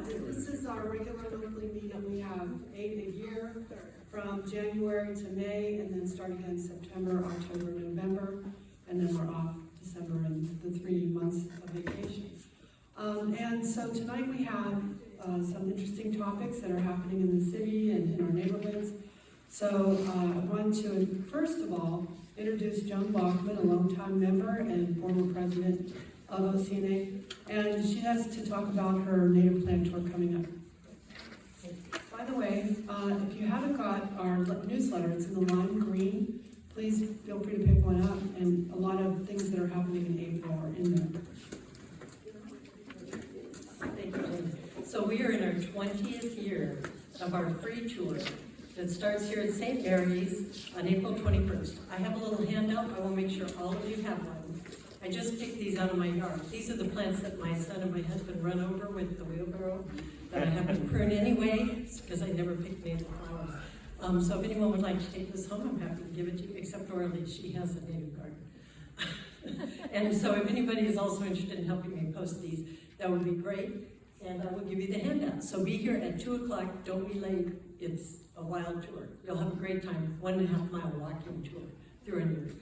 this is our regular monthly meeting. We have 8 a year from January to May, and then start again September, October, November, and then we're off December and the 3 months of vacation. And so tonight we have some interesting topics that are happening in the city and in our neighborhoods. So I want to, first of all, introduce Joan Gossman, a longtime member and former president of OCNA, and she has to talk about her native plant tour coming up. By the way, if you haven't got our newsletter, it's in the lime green. Please feel free to pick one up, and a lot of things that are happening in April are in there. Thank you. So we are in our 20th year of our free tour that starts here at St. Mary's on April 21st. I have a little handout. I will make sure all of you have one. I just picked these out of my yard. These are the plants that my son and my husband run over with the wheelbarrow that I have to prune anyway, because I never picked native flowers. So if anyone would like to take this home, I'm happy to give it to you, except Orly, she has a native garden. And so if anybody is also interested in helping me post these, that would be great. And I will give you the handout. So be here at 2 o'clock, don't be late. It's a wild tour. You'll have a great time, 1.5 mile walking tour through America.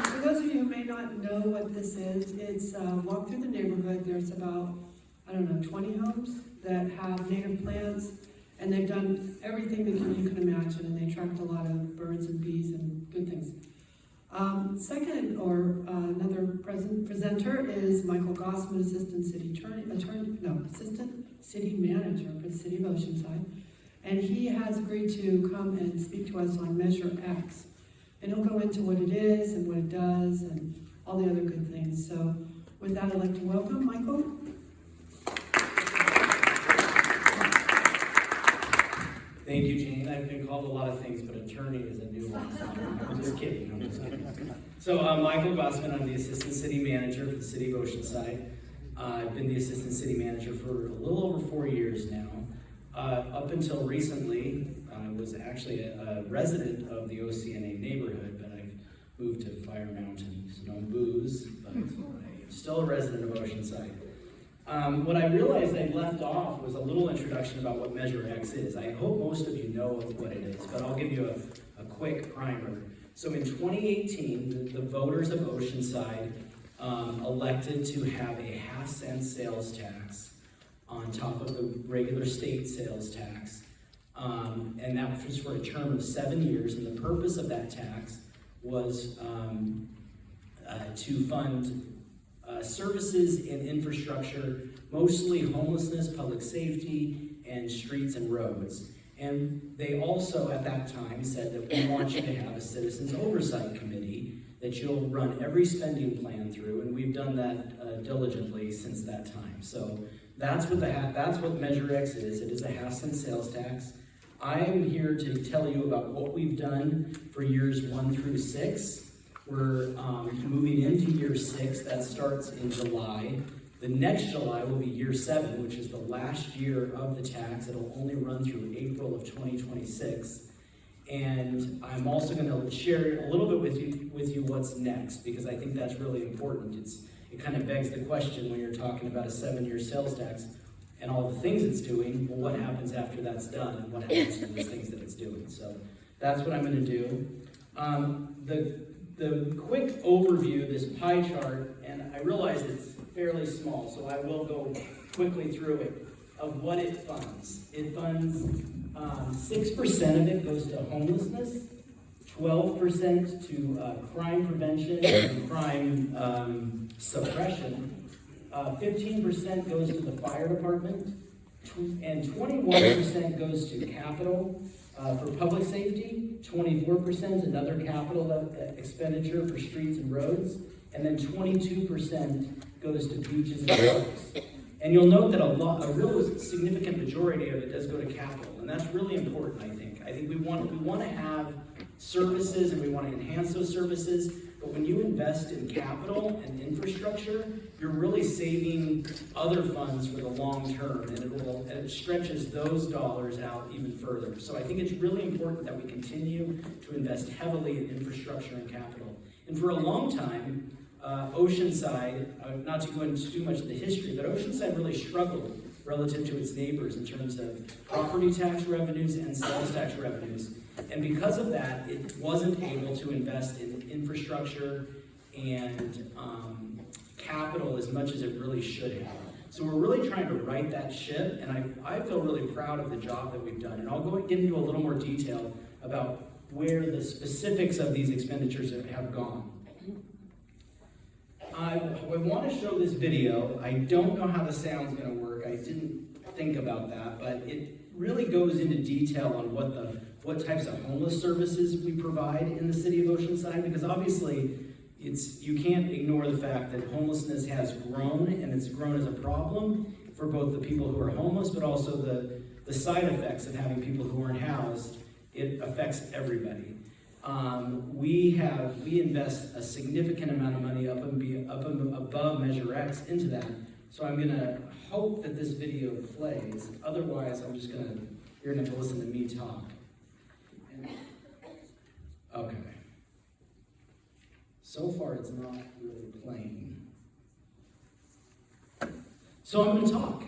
For those of you who may not know what this is, it's walk through the neighborhood. There's about, 20 homes that have native plants, and they've done everything that you can imagine, and they attract a lot of birds and bees and good things. Another presenter is Michael Gossman, Assistant City Manager for the City of Oceanside, and he has agreed to come and speak to us on Measure X. And he'll go into what it is and what it does and all the other good things. So with that, I'd like to welcome Michael. Thank you, Jane. I've been called a lot of things, but attorney is a new one. I'm just kidding. So Michael Gossman, I'm the Assistant City Manager for the City of Oceanside. I've been the Assistant City Manager for a little over 4 years now. Up until recently, I was actually a resident of the OCNA neighborhood, but I've moved to Fire Mountain, so no booze, but I'm still a resident of Oceanside. What I realized I left off was a little introduction about what Measure X is. I hope most of you know what it is, but I'll give you a quick primer. So in 2018, the voters of Oceanside elected to have a 1/2-cent sales tax on top of the regular state sales tax. And that was for a term of 7 years, and the purpose of that tax was to fund services and infrastructure, mostly homelessness, public safety, and streets and roads. And they also, at that time, said that we want you to have a citizens oversight committee that you'll run every spending plan through, and we've done that diligently since that time. So that's what Measure X is. It is a 1/2-cent sales tax. I am here to tell you about what we've done for years 1 through 6. We're moving into year 6. That starts in July. The next July will be year 7, which is the last year of the tax. It'll only run through April of 2026. And I'm also going to share a little bit with you what's next, because I think that's really important. It kind of begs the question when you're talking about a 7-year sales tax and all the things it's doing, well, what happens after that's done, and what happens to those things that it's doing? So that's what I'm going to do. The quick overview, this pie chart, and I realize it's fairly small, so I will go quickly through it, of what it funds. It funds 6% of it goes to homelessness, 12% to crime prevention and crime suppression, 15% goes to the fire department, and 21% goes to capital for public safety, 24% another capital expenditure for streets and roads, and then 22% goes to beaches and parks. And you'll note that a real significant majority of it does go to capital, and that's really important, I think. I think we want to have services, and we want to enhance those services, but when you invest in capital and infrastructure, you're really saving other funds for the long term, and it stretches those dollars out even further. So I think it's really important that we continue to invest heavily in infrastructure and capital. And for a long time, Oceanside, not to go into too much of the history, but Oceanside really struggled relative to its neighbors in terms of property tax revenues and sales tax revenues. And because of that, it wasn't able to invest in infrastructure and capital as much as it really should have. So we're really trying to right that ship, and I feel really proud of the job that we've done. And I'll get into a little more detail about where the specifics of these expenditures have gone. I want to show this video. I don't know how the sound's going to work. I didn't think about that, but it really goes into detail on what types of homeless services we provide in the city of Oceanside, because obviously you can't ignore the fact that homelessness has grown, and it's grown as a problem for both the people who are homeless, but also the side effects of having people who aren't housed. It affects everybody. We invest a significant amount of money up above Measure X into that. So I'm gonna hope that this video plays. Otherwise, you're gonna have to listen to me talk. Okay. So far, it's not really playing. So I'm gonna talk,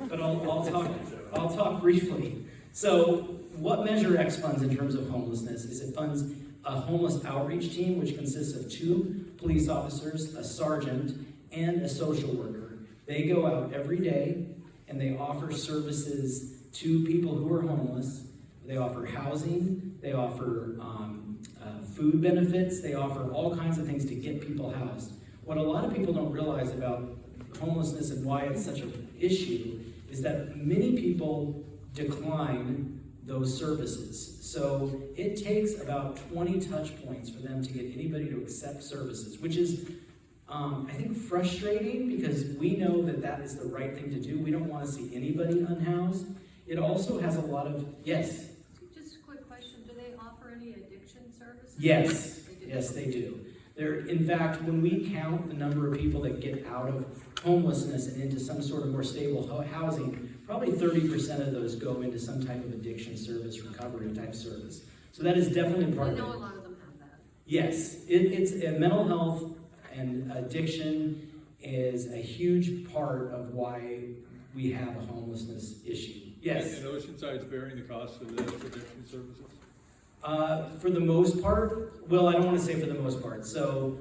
but I'll talk briefly. So what Measure X funds in terms of homelessness is it funds a homeless outreach team, which consists of 2 police officers, a sergeant, and a social worker. They go out every day and they offer services to people who are homeless. They offer housing, they offer food benefits, they offer all kinds of things to get people housed. What a lot of people don't realize about homelessness and why it's such an issue is that many people decline those services. So it takes about 20 touch points for them to get anybody to accept services, which is, I think, frustrating because we know that that is the right thing to do. We don't want to see anybody unhoused. It also has a lot of, yes? Just a quick question, do they offer any addiction services? Yes, yes they do. In fact, when we count the number of people that get out of homelessness and into some sort of more stable housing, probably 30% of those go into some type of addiction service, recovery type service. So that is definitely part of it. I know a lot of them have that. Yes, it's mental health and addiction is a huge part of why we have a homelessness issue. Yes? And Oceanside's bearing the cost of the addiction services? For the most part, well, I don't want to say for the most part. So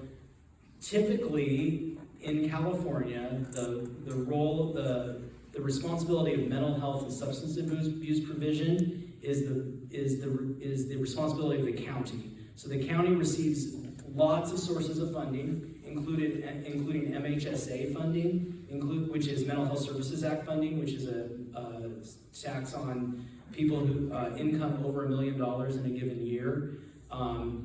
typically in California, the responsibility of mental health and substance abuse provision is the responsibility of the county. So the county receives lots of sources of funding, including MHSA funding, which is Mental Health Services Act funding, which is a tax on people who income over $1 million in a given year.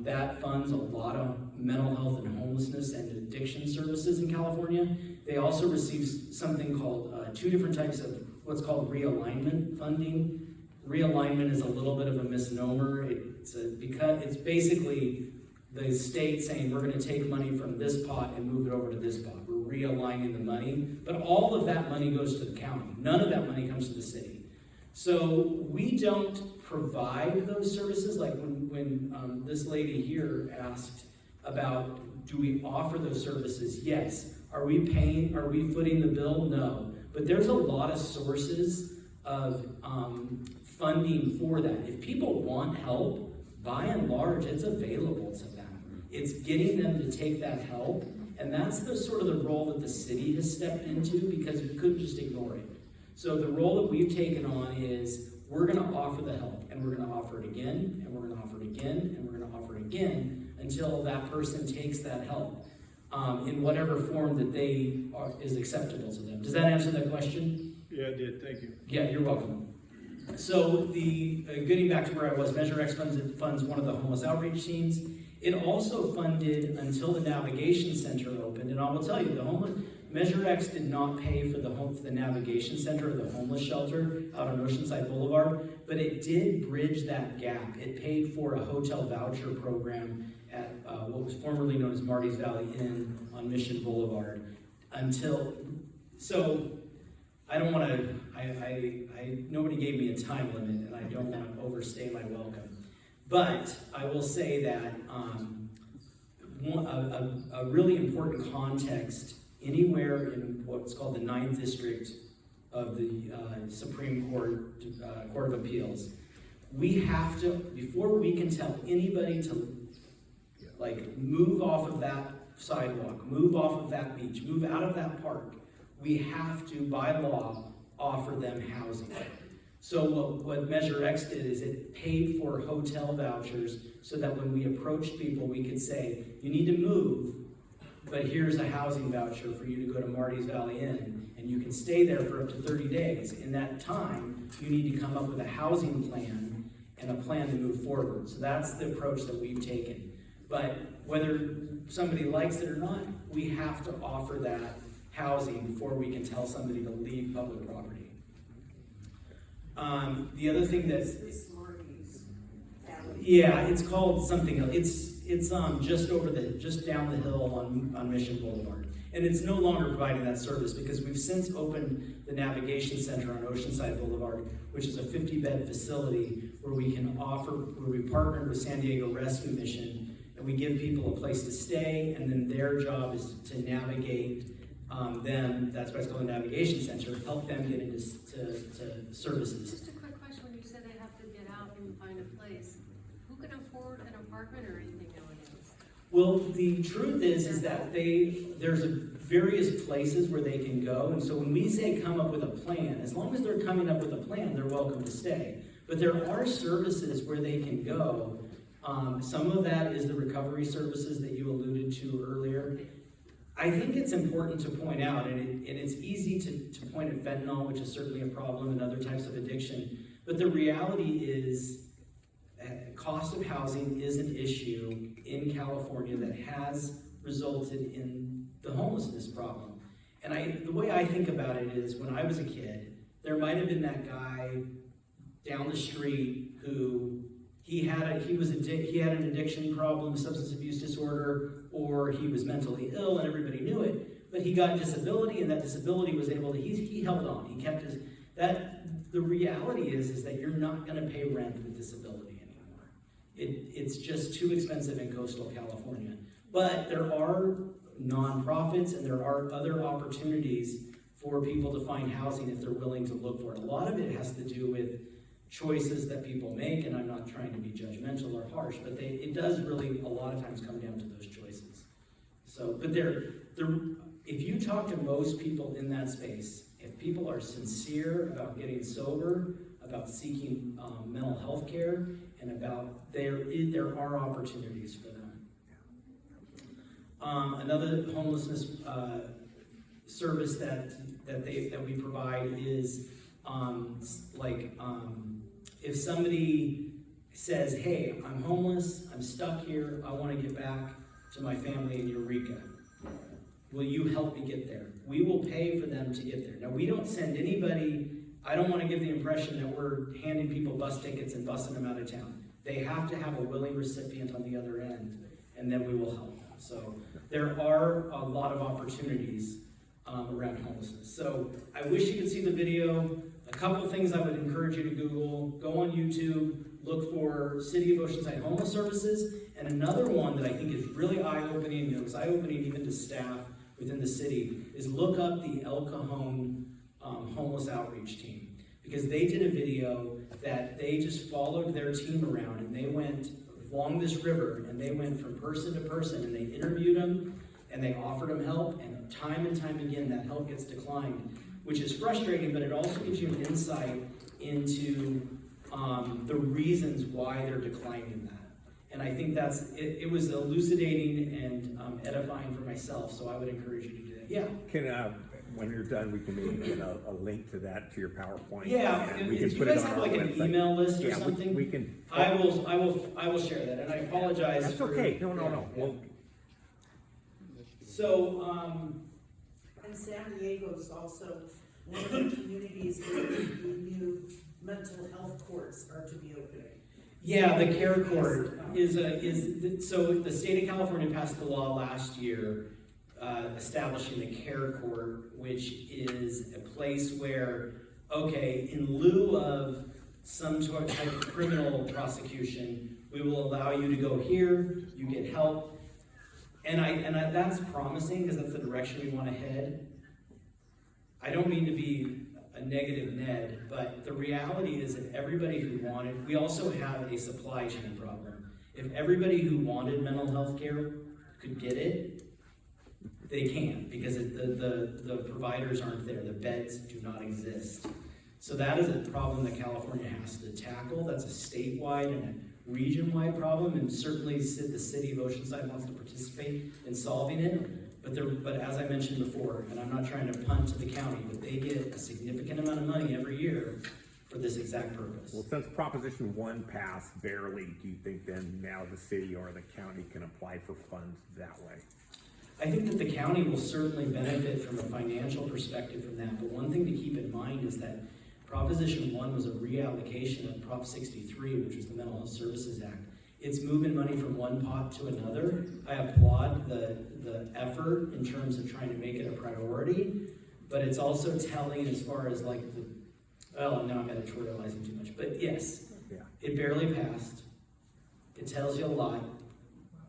That funds a lot of mental health and homelessness and addiction services in California. They also receive something called 2 different types of what's called realignment funding. Realignment is a little bit of a misnomer. It's basically the state saying we're going to take money from this pot and move it over to this pot. We're realigning the money, but all of that money goes to the county. None of that money comes to the city. So we don't provide those services. Like when this lady here asked about, do we offer those services? Yes. Are we footing the bill? No. But there's a lot of sources of funding for that. If people want help, by and large, it's available to them. It's getting them to take that help, and that's the sort of the role that the city has stepped into because we couldn't just ignore it. So the role that we've taken on is we're going to offer the help, and we're going to offer it again, and we're going to offer it again, and we're going to offer it again until that person takes that help in whatever form that is acceptable to them. Does that answer that question? Yeah, it did. Thank you. Yeah, you're welcome. So getting back to where I was, Measure X funds one of the homeless outreach teams. It also funded until the Navigation Center opened, and I will tell you, Measure X did not pay for the Navigation Center or the homeless shelter out on Oceanside Boulevard, but it did bridge that gap. It paid for a hotel voucher program at what was formerly known as Marty's Valley Inn on Mission Boulevard so I don't want to, nobody gave me a time limit, and I don't want to overstay my welcome. But I will say that a really important context anywhere in what's called the 9th District of the Supreme Court, Court of Appeals. We have to, before we can tell anybody to like move off of that sidewalk, move off of that beach, move out of that park, we have to, by law, offer them housing. So what Measure X did is it paid for hotel vouchers so that when we approached people, we could say, you need to move, but here's a housing voucher for you to go to Marty's Valley Inn, and you can stay there for up to 30 days. In that time, you need to come up with a housing plan and a plan to move forward. So that's the approach that we've taken. But whether somebody likes it or not, we have to offer that housing before we can tell somebody to leave public property. The other thing that's, yeah, it's called something else. It's just down the hill on Mission Boulevard. And it's no longer providing that service because we've since opened the Navigation Center on Oceanside Boulevard, which is a 50-bed facility where we partnered with San Diego Rescue Mission, and we give people a place to stay, and then their job is to navigate them. That's why it's called a Navigation Center, help them get into to services. Just a quick question, when you said they have to get out and find a place, who can afford an apartment or anything nowadays? Well, the truth is that there's various places where they can go, and so when we say come up with a plan, as long as they're coming up with a plan, they're welcome to stay. But there are services where they can go. Some of that is the recovery services that you alluded to earlier. I think it's important to point out, and it's easy to point at fentanyl, which is certainly a problem, and other types of addiction, but the reality is cost of housing is an issue in California that has resulted in the homelessness problem. And the way I think about it is, when I was a kid, there might have been that guy down the street who he had an addiction problem, substance abuse disorder, or he was mentally ill and everybody knew it, but he got disability, and that disability was able to, he held on, he kept his, the reality is that you're not gonna pay rent with disability anymore. It's just too expensive in coastal California. But there are nonprofits and there are other opportunities for people to find housing if they're willing to look for it. A lot of it has to do with choices that people make, and I'm not trying to be judgmental or harsh, but it does really a lot of times come down to those choices. So, but if you talk to most people in that space, if people are sincere about getting sober, about seeking mental health care, and about there are opportunities for them. Another homelessness service that we provide is if somebody says, hey, I'm homeless, I'm stuck here, I want to get back to my family in Eureka. Will you help me get there? We will pay for them to get there. Now, we don't send anybody, I don't want to give the impression that we're handing people bus tickets and busing them out of town. They have to have a willing recipient on the other end, and then we will help them. So there are a lot of opportunities around homelessness. So I wish you could see the video. A couple of things I would encourage you to Google. Go on YouTube, look for City of Oceanside Homeless Services, and another one that I think is really eye-opening, and it was eye-opening even to staff within the city, is look up the El Cajon Homeless Outreach Team. Because they did a video that they just followed their team around, and they went along this river, and they went from person to person, and they interviewed them, and they offered them help, and time again, that help gets declined, which is frustrating, but it also gives you an insight into the reasons why they're declining that. And I think it was elucidating and edifying for myself, so I would encourage you to do that. Yeah? Can, when you're done, we can maybe get a link to that, to your PowerPoint. Yeah, and we if can you put it guys on have our like an website. email list or Yeah, something, we can. I will share that, and I apologize. That's for, okay, no. Yeah. Well, So, And San Diego is also one of the communities where the new mental health courts are to be opening. yeah, the care court so the state of California passed the law last year establishing the care court, which is a place where, okay, in lieu of some sort of type of criminal prosecution, we will allow you to go here, you get help, that's promising, because that's the direction we want to head. I don't mean to be a negative Ned, but the reality is that everybody who wanted, we also have a supply chain problem. If everybody who wanted mental health care could get it, they can't, because the providers aren't there, the beds do not exist. So that is a problem that California has to tackle. That's a statewide and a region-wide problem, and certainly the city of Oceanside wants to participate in solving it. But as I mentioned before, and I'm not trying to punt to the county, but they get a significant amount of money every year for this exact purpose. Well, since Proposition 1 passed barely, do you think then now the city or the county can apply for funds that way? I think that the county will certainly benefit from a financial perspective from that, but one thing to keep in mind is that Proposition 1 was a reallocation of Prop 63, which was the Mental Health Services Act. It's moving money from one pot to another. I applaud the effort in terms of trying to make it a priority, but it's also telling as far as like well, now I'm editorializing too much, but yes, it barely passed. It tells you a lot.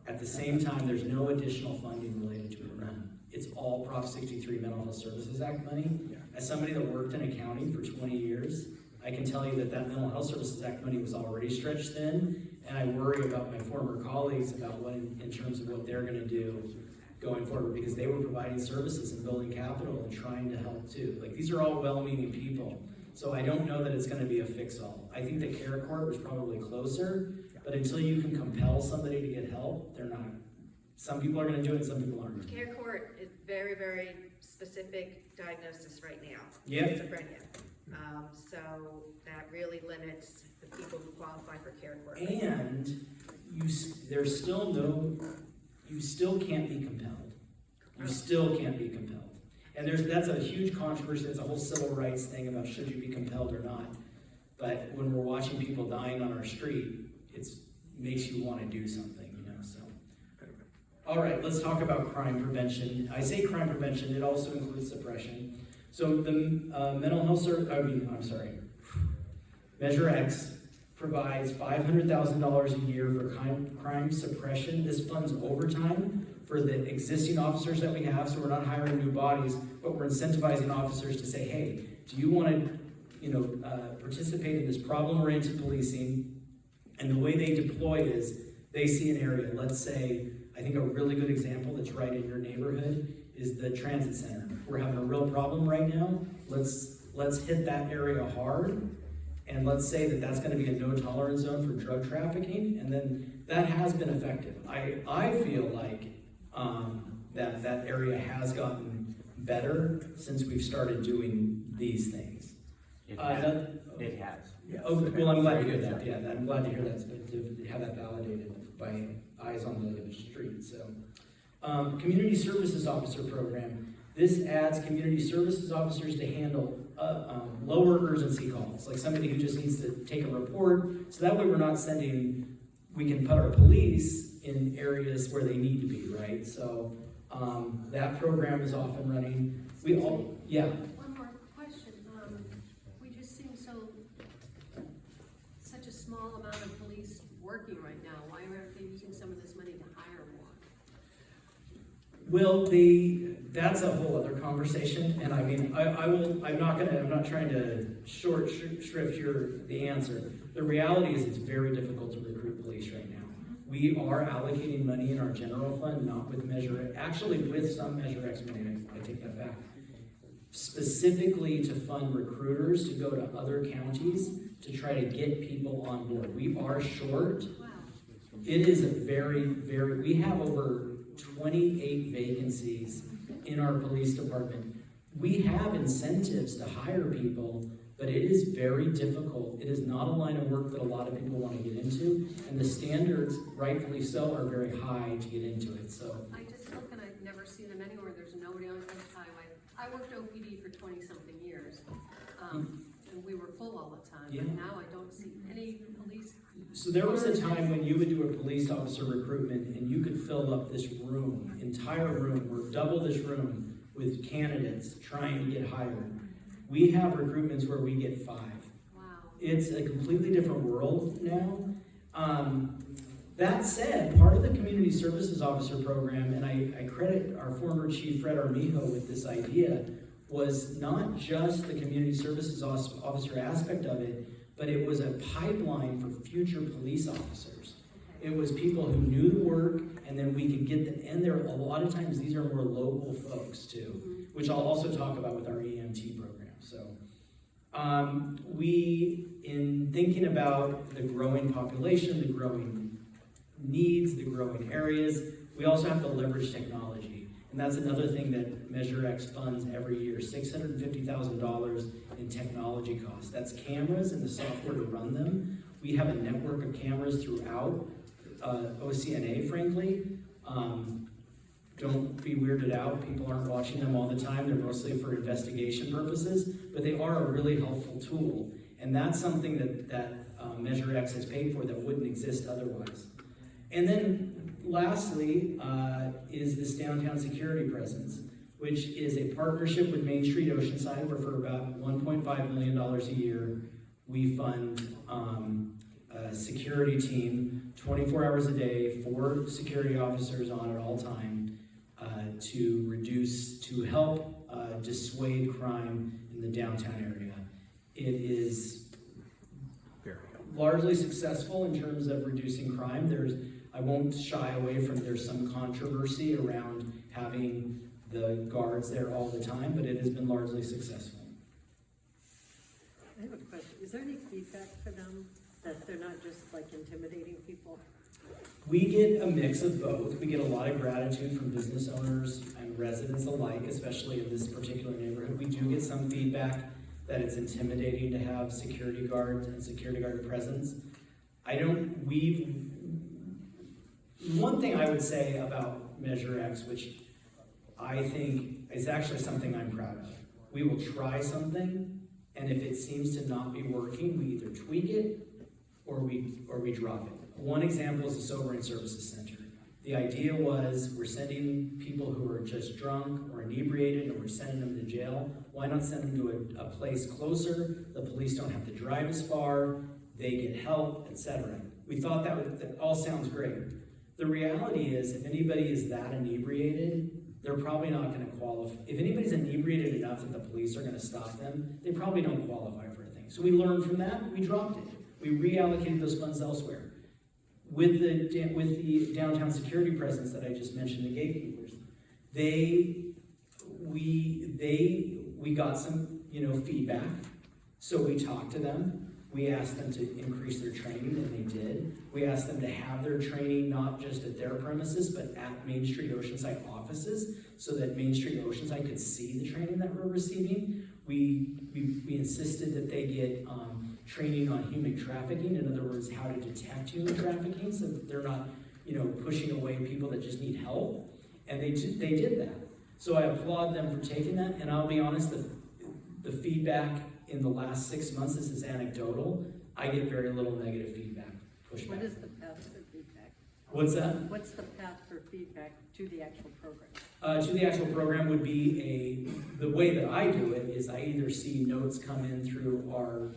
At the same time, there's no additional funding related to it, none. It's all Prop 63 Mental Health Services Act money. As somebody that worked in accounting for 20 years, I can tell you that Mental Health Services Act money was already stretched thin, and I worry about my former colleagues about what, in terms of what they're gonna do going forward, because they were providing services and building capital and trying to help too. Like, these are all well-meaning people. So I don't know that it's gonna be a fix-all. I think the care court was probably closer, but until you can compel somebody to get help, they're not. Some people are gonna do it, some people aren't. Care court is very, very specific diagnosis right now. Yep. Schizophrenia. So that really limits the people who qualify for care court. And you still can't be compelled. You still can't be compelled. And that's a huge controversy. It's a whole civil rights thing about should you be compelled or not. But when we're watching people dying on our street, it makes you want to do something, you know, so. All right, let's talk about crime prevention. I say crime prevention, it also includes suppression. So the Measure X provides $500,000 a year for crime suppression. This funds overtime for the existing officers that we have, so we're not hiring new bodies, but we're incentivizing officers to say, hey, do you want to participate in this problem-oriented policing? And the way they deploy is they see an area. Let's say, I think a really good example that's right in your neighborhood is the transit center. We're having a real problem right now. Let's hit that area hard, and let's say that that's going to be a no-tolerance zone for drug trafficking, and then that has been effective. I feel like that area has gotten better since we've started doing these things. It has. Yeah. Oh, well, I'm glad to hear that. Yeah, I'm glad to hear that, to have that validated by eyes on the street. So, community services officer program. This adds community services officers to handle lower urgency calls, like somebody who just needs to take a report. So that way we're not sending, we can put our police in areas where they need to be, right? So that program is off and running. One more question. We just seem such a small amount of police working right now. Why aren't they using some of this money to hire more? Well, that's a whole other conversation, and I mean, I'm not trying to shrift the answer. The reality is it's very difficult to recruit police right now. We are allocating money in our general fund, not with actually with some Measure X money, I take that back, specifically to fund recruiters to go to other counties to try to get people on board. We are short. Wow. It is we have over 28 vacancies in our police department. We have incentives to hire people, but it is very difficult. It is not a line of work that a lot of people want to get into, and the standards, rightfully so, are very high to get into it. So I just look and I've never seen them anywhere. There's nobody on the highway. I worked OPD for 20-something years, and we were full all the time. Yeah. But now I don't see any police. So there was a time when you would do a police officer recruitment and you could fill up this entire room, or double this room with candidates trying to get hired. We have recruitments where we get 5. Wow. It's a completely different world now. That said, part of the Community Services Officer program, and I credit our former Chief Fred Armijo with this idea, was not just the Community Services Officer aspect of it, but it was a pipeline for future police officers. It was people who knew the work, and then we could get them, and there a lot of times these are more local folks too, which I'll also talk about with our EMT program. So we, in thinking about the growing population, the growing needs, the growing areas, we also have to leverage technology. And that's another thing that Measure X funds every year, $650,000 in technology costs. That's cameras and the software to run them. We have a network of cameras throughout OCNA, frankly. Don't be weirded out. People aren't watching them all the time. They're mostly for investigation purposes, but they are a really helpful tool. And that's something that Measure X has paid for that wouldn't exist otherwise. And then lastly is this downtown security presence, which is a partnership with Main Street Oceanside, where for about $1.5 million a year, we fund a security team, 24 hours a day, 4 security officers on at all time, to help dissuade crime in the downtown area. It is largely successful in terms of reducing crime. I won't shy away from there's some controversy around having the guards there all the time, but it has been largely successful. I have a question. Is there any feedback for them that they're not just like intimidating people? We get a mix of both. We get a lot of gratitude from business owners and residents alike, especially in this particular neighborhood. We do get some feedback that it's intimidating to have security guards and security guard presence. One thing I would say about Measure X, which I think is actually something I'm proud of. We will try something, and if it seems to not be working, we either tweak it or we drop it. One example is the Sobering Services Center. The idea was we're sending people who are just drunk or inebriated, and we're sending them to jail. Why not send them to a place closer? The police don't have to drive as far, they get help, etc. We thought that all sounds great. The reality is, if anybody is that inebriated, they're probably not going to qualify. If anybody's inebriated enough that the police are going to stop them, they probably don't qualify for a thing. So we learned from that, we dropped it. We reallocated those funds elsewhere. With the downtown security presence that I just mentioned, the gatekeepers, we got some feedback. So we talked to them. We asked them to increase their training, and they did. We asked them to have their training not just at their premises, but at Main Street Oceanside offices, so that Main Street Oceanside could see the training that we're receiving. We insisted that they get training on human trafficking, in other words, how to detect human trafficking, so that they're not, pushing away people that just need help. And they did that. So I applaud them for taking that, and I'll be honest, the feedback in the last 6 months, this is anecdotal, I get very little negative feedback, pushback. What is the path for feedback? What's that? What's the path for feedback to the actual program? To the actual program would be the way that I do it is I either see notes come in through our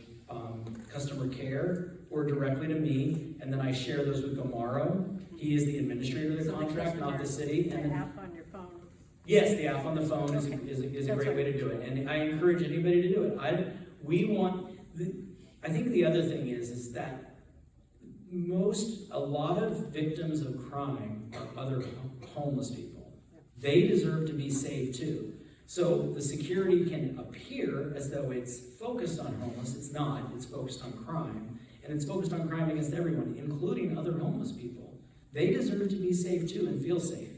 customer care or directly to me, and then I share those with Gomaro. He is the administrator of the contract, not the city. The app on your phone? Yes, the app on the phone is a great way to do it, and I encourage anybody to do it. I think the other thing is that a lot of victims of crime are other homeless people. They deserve to be safe too. So the security can appear as though it's focused on homeless. It's not. It's focused on crime. And it's focused on crime against everyone, including other homeless people. They deserve to be safe too and feel safe,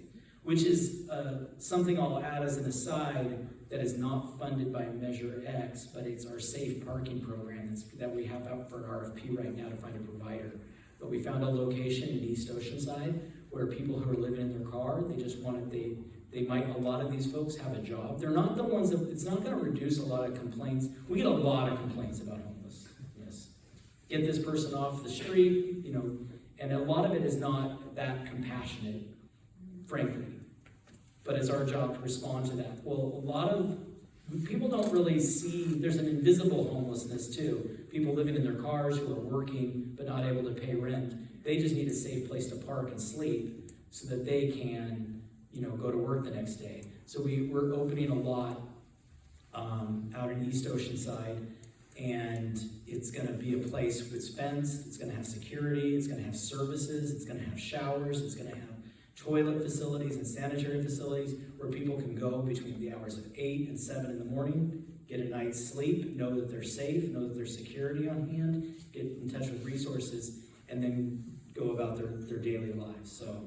which is something I'll add as an aside that is not funded by Measure X, but it's our safe parking program that we have out for an RFP right now to find a provider. But we found a location in East Oceanside where people who are living in their car, a lot of these folks have a job. They're not the ones it's not going to reduce a lot of complaints. We get a lot of complaints about homelessness. Get this person off the street, and a lot of it is not that compassionate, frankly. But it's our job to respond to that. Well, a lot of people don't really see, there's an invisible homelessness too. People living in their cars who are working but not able to pay rent. They just need a safe place to park and sleep so that they can, go to work the next day. So we're opening a lot out in East Oceanside, and it's gonna be a place that's fenced, it's gonna have security, it's gonna have services, it's gonna have showers, it's gonna have toilet facilities and sanitary facilities where people can go between the hours of 8 and 7 in the morning, get a night's sleep, know that they're safe, know that there's security on hand, get in touch with resources, and then go about their daily lives. So,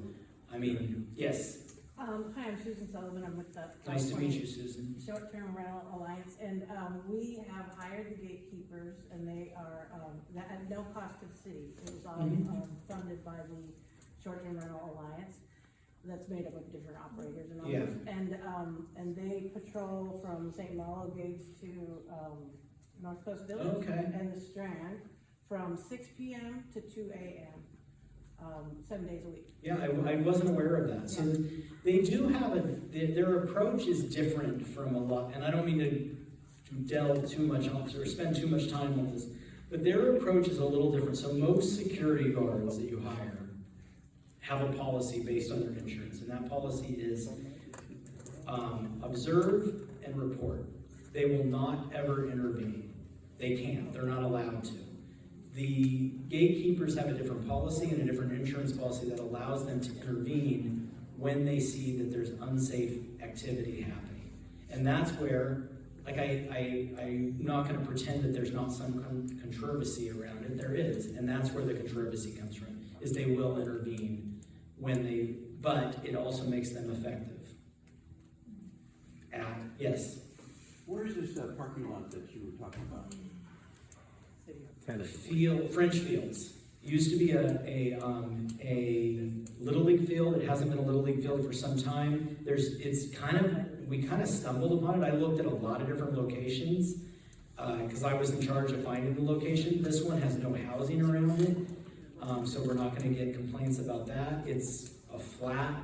yes, Hi, I'm Susan Sullivan, I'm with the. nice to meet you, Susan. Short-Term Rental Alliance, and we have hired the gatekeepers, and they are, at no cost to the city. It was all funded by the Short-Term Rental Alliance, that's made up of different operators and all Yeah. this. And they patrol from St. Malo Gates to North Coast Village Okay. and the Strand from 6 p.m. to 2 a.m., 7 days a week. Yeah, I wasn't aware of that. So they do have their approach is different from a lot, and I don't mean to delve too much on or spend too much time on this, but their approach is a little different. So most security guards that you hire have a policy based on their insurance, and that policy is observe and report. They will not ever intervene. They can't. They're not allowed to. The gatekeepers have a different policy and a different insurance policy that allows them to intervene when they see that there's unsafe activity happening. And that's where, I'm not going to pretend that there's not some controversy around it. There is, and that's where the controversy comes from, is they will intervene but it also makes them effective. Yes? Where is this parking lot that you were talking about? French Fields. Used to be a Little League field. It hasn't been a Little League field for some time. We kind of stumbled upon it. I looked at a lot of different locations because I was in charge of finding the location. This one has no housing around it, so we're not going to get complaints about that. It's a flat,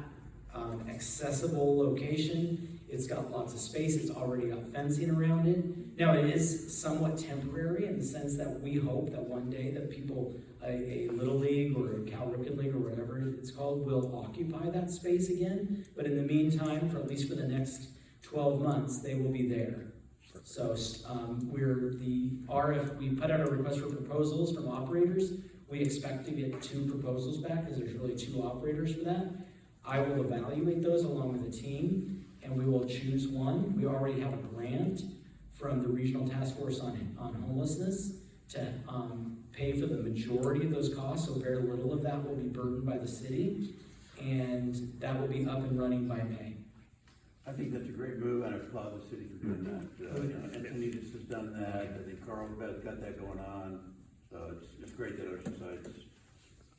accessible location. It's got lots of space. It's already got fencing around it. Now, it is somewhat temporary in the sense that we hope that one day that people, a Little League or a Cal Ripken League or whatever it's called, will occupy that space again. But in the meantime, for at least for the next 12 months, they will be there. So we put out a request for proposals from operators. We expect to get 2 proposals back because there's really 2 operators for that. I will evaluate those along with the team, and we will choose one. We already have a grant from the Regional Task Force on Homelessness to pay for the majority of those costs, so very little of that will be burdened by the city, and that will be up and running by May. I think that's a great move, and I applaud the city for doing that. Antonidas has done that. I think Carlsbad's got that going on. So it's great that Oceanside's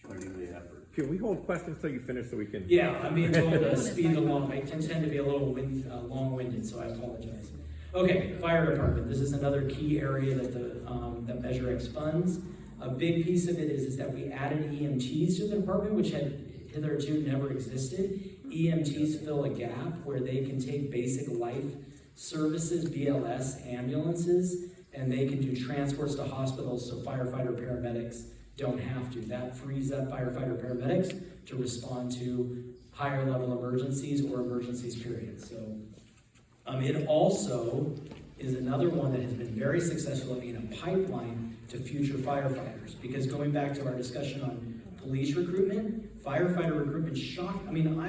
joining the effort. Can we hold questions till you finish so we can? Yeah, I'm being told to speed along. I tend to be a little long-winded, so I apologize. Okay, fire department. This is another key area that Measure X funds. A big piece of it is that we added EMTs to the department, which had hitherto never existed. EMTs fill a gap where they can take basic life services, BLS, ambulances, and they can do transports to hospitals so firefighter paramedics don't have to. That frees up firefighter paramedics to respond to higher level emergencies or emergencies, period. So it also is another one that has been very successful at being a pipeline to future firefighters. Because going back to our discussion on police recruitment, firefighter recruitment shocked. I mean,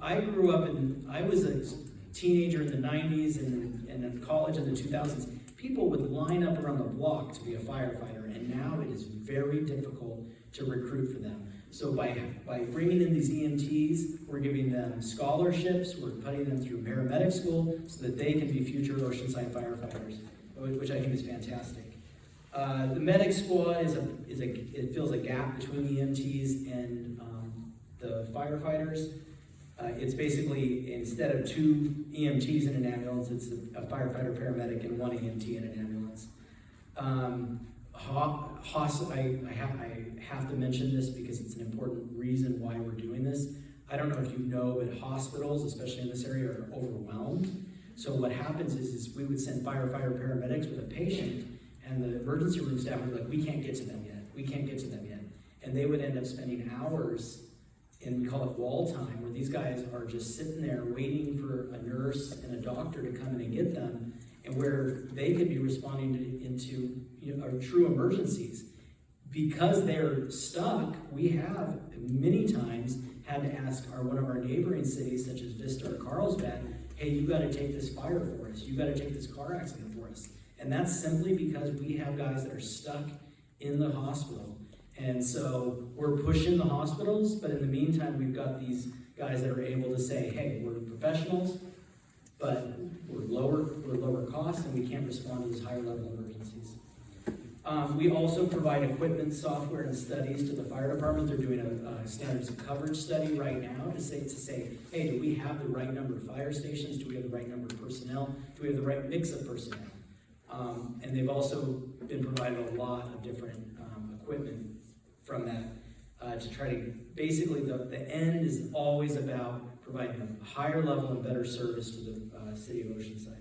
I grew up I was a teenager in the 90s and in college in the 2000s. People would line up around the block to be a firefighter, and now it is very difficult to recruit for them. So by bringing in these EMTs, we're giving them scholarships, we're putting them through paramedic school so that they can be future Oceanside firefighters, which I think is fantastic. The medic squad it fills a gap between the EMTs and the firefighters. It's basically, instead of 2 EMTs in an ambulance, it's a firefighter, paramedic, and 1 EMT in an ambulance. I have to mention this because it's an important reason why we're doing this. I don't know if you know, but hospitals, especially in this area, are overwhelmed. So what happens is we would send firefighter paramedics with a patient, and the emergency room staff would be like, we can't get to them yet. We can't get to them yet. and they would end up spending hours in, we call it wall time, where these guys are just sitting there waiting for a nurse and a doctor to come in and get them, and where they could be responding into true emergencies. Because they're stuck, we have many times had to ask one of our neighboring cities, such as Vista or Carlsbad, hey, you gotta take this fire for us, you gotta take this car accident for us. And that's simply because we have guys that are stuck in the hospital. And so we're pushing the hospitals, but in the meantime, we've got these guys that are able to say, hey, we're professionals, but we're lower cost, and we can't respond to those higher level emergencies. We also provide equipment, software, and studies to the fire department. They're doing a standards of coverage study right now to say, hey, do we have the right number of fire stations? Do we have the right number of personnel? Do we have the right mix of personnel? And they've also been provided a lot of different equipment from that to try to, basically the end is always about providing a higher level and better service to the city of Oceanside.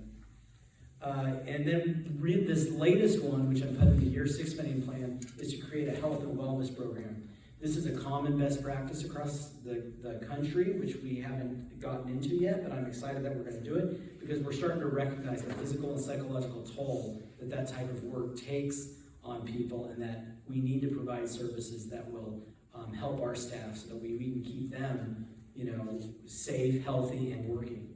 And then this latest one, which I'm putting in the year 6 spending plan, is to create a health and wellness program. This is a common best practice across the country, which we haven't gotten into yet, but I'm excited that we're going to do it because we're starting to recognize the physical and psychological toll that type of work takes on people, and that we need to provide services that will help our staff so that we can keep them, safe, healthy, and working.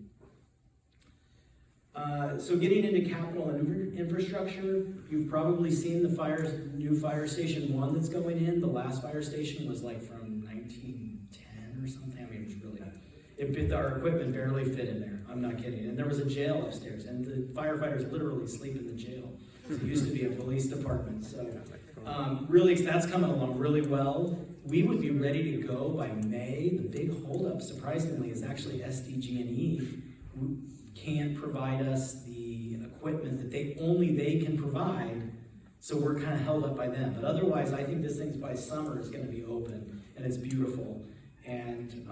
So getting into capital and infrastructure, you've probably seen the new fire station 1 that's going in. The last fire station was like from 1910 or something. I mean, it was really, our equipment barely fit in there. I'm not kidding. And there was a jail upstairs, and the firefighters literally sleep in the jail. It used to be a police department. So really, that's coming along really well. We would be ready to go by May. The big holdup, surprisingly, is actually SDG&E. Can't provide us the equipment that they can provide, so we're kind of held up by them. But otherwise, I think this thing's by summer is going to be open, and it's beautiful, and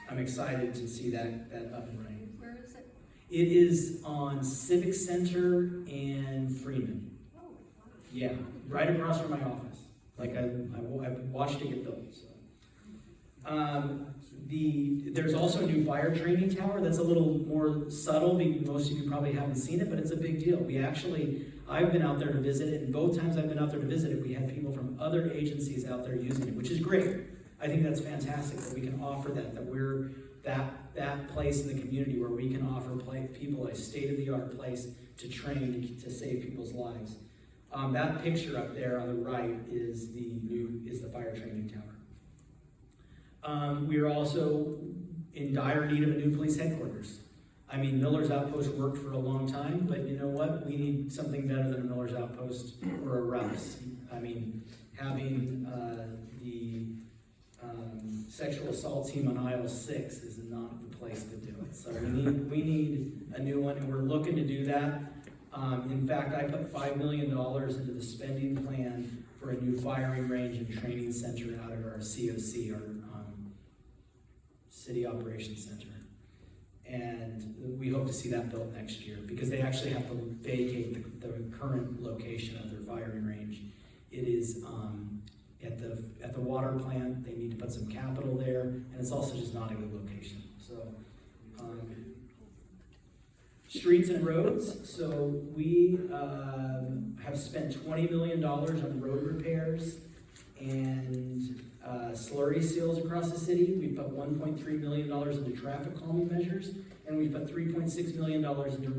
I'm excited to see that up and running. Where is it? It is on Civic Center and Freeman. Oh, wow. Yeah, right across from my office. Like I watched it get built. So. There's also a new fire training tower that's a little more subtle. Most of you probably haven't seen it, but it's a big deal. I've been out there to visit it, and both times I've been out there to visit it, we had people from other agencies out there using it, which is great. I think that's fantastic that we can offer that we're that place in the community where we can offer people a state-of-the-art place to train to save people's lives. That picture up there on the right is the fire training tower. We are also in dire need of a new police headquarters. I mean, Miller's Outpost worked for a long time, but you know what? We need something better than a Miller's Outpost or a Russ. I mean, having the sexual assault team on aisle 6 is not the place to do it. So we need a new one, and we're looking to do that. In fact, I put $5 million into the spending plan for a new firing range and training center out at our COC, our City Operations Center. And we hope to see that built next year because they actually have to vacate the current location of their firing range. It is at the water plant. They need to put some capital there, and it's also just not a good location. So streets and roads. So we have spent $20 million on road repairs and slurry seals across the city. We put $1.3 million into traffic calming measures, and we put $3.6 million into